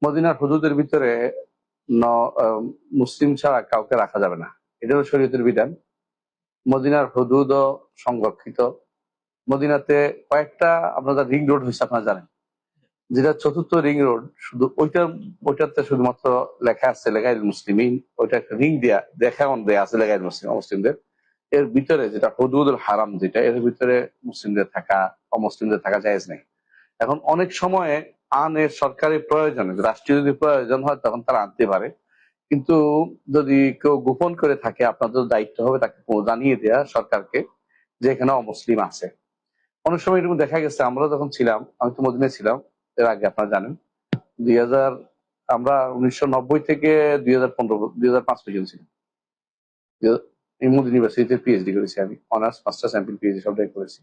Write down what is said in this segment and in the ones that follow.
মদিনার হুদুদের ভিতরে মুসলিম ছাড়া কাউকে রাখা যাবে না, এটা হলো শরীয়তের বিধান। মদিনার হুদুদও সংরক্ষিত। মদিনাতে কয়েকটা আপনাদের রিং রোড হয়েছে, আপনারা জানেন, যেটা চতুর্থ রিং রোড, শুধু ওইটাতে শুধুমাত্র লেখা আছে লেগাইল মুসলিমিন, ওইটা একটা রিং দেয়া দেখা দেয়া আছে লেগাইল মুসলিমদের। এর ভিতরে যেটা হুদুদুল হারাম, যেটা এর ভিতরে মুসলিমদের থাকা অমুসলিমদের থাকা জায়েজ নেই। এখন অনেক সময়ে আনের সরকারি প্রয়োজনে, রাষ্ট্রীয় যদি প্রয়োজন হয় তখন তারা আনতে পারে, কিন্তু যদি কেউ গোপন করে থাকে আপনাদের দায়িত্ব হবে তাকে জানিয়ে দেয়া সরকারকে যে এখানে অমুসলিম আছে। অনেক সময় এরকম দেখা গেছে, আমরা যখন ছিলাম, আমি তো মদিনায় ছিলাম এর আগে, আপনারা জানেন 2000, আমরা 1990 থেকে 2005 পর্যন্ত ছিলাম। মদিনা ইউনিভার্সিটিতে পিএইচডি করেছি আমি, অনার্স মাস্টার্স এমফিল পিএইচডি সবটাই করেছি।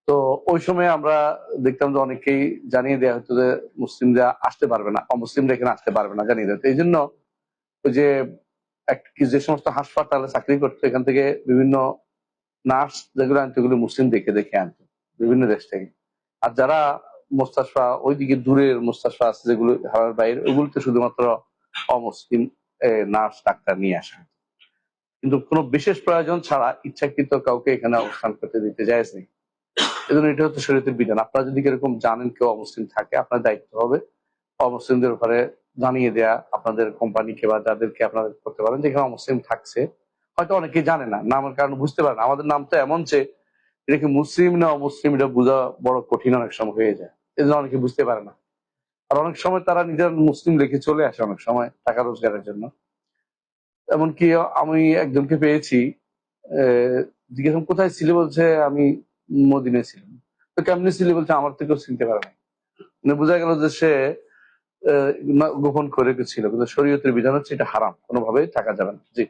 তো ওই সময় আমরা দেখতাম যে অনেকেই জানিয়ে দেওয়া হতো যে মুসলিমরা আসতে পারবে না, অমুসলিমরা এখানে আসতে পারবে না, জানিয়ে দেওয়া হতো। এই জন্য ওই যে যে সমস্ত হাসপাতালে চাকরি করতো, এখান থেকে বিভিন্ন নার্স যেগুলো আনতো, এগুলো মুসলিম দেখে দেখে আনতো বিভিন্ন দেশ থেকে। আর যারা মোস্তাশফা ওইদিকে দূরের মোস্তাশফা আছে যেগুলো হাওয়ার বাইরে, ওইগুলোতে শুধুমাত্র অমুসলিম নার্স ডাক্তার নিয়ে আসা। কিন্তু কোনো বিশেষ প্রয়োজন ছাড়া ইচ্ছাকৃত কাউকে এখানে অবস্থান করতে দিতে জায়েজ নেই। এজন্য এটা হচ্ছে শরীয়তের বিধান। আপনারা যদি এরকম জানেন কেউ অমুসলিম থাকে, আপনার দায়িত্ব হবে অমুসলিমদের উপরে জানিয়ে দেয়া, আপনাদের কোম্পানিকে বা যাদেরকে আপনারা করতে পারেন যেখানে অমুসলিম থাকছে। হয়তো অনেকেই জানে না, নামের কারণে বুঝতে পারে না। আমাদের নাম তো এমন যে এটা কি মুসলিম না অমুসলিম এটা বোঝা বড় কঠিন অনেক সময় হয়ে যায়, এই জন্য অনেকে বুঝতে পারে না। আর অনেক সময় তারা নিজের মুসলিম লিখে চলে আসে অনেক সময় টাকা রোজগারের জন্য। এমনকি আমি একজনকে পেয়েছি, জিজ্ঞেস কোথায় ছিলে, বলছে আমি মদিনায় ছিলাম। তো কেমনি ছিলে, বলছে আমার থেকেও চিনতে পারে না। মানে বোঝা গেল যে সে গোপন করে ছিল, কিন্তু শরীয়তের বিধান হচ্ছে এটা হারাম, কোনোভাবেই থাকা যাবে না। জি।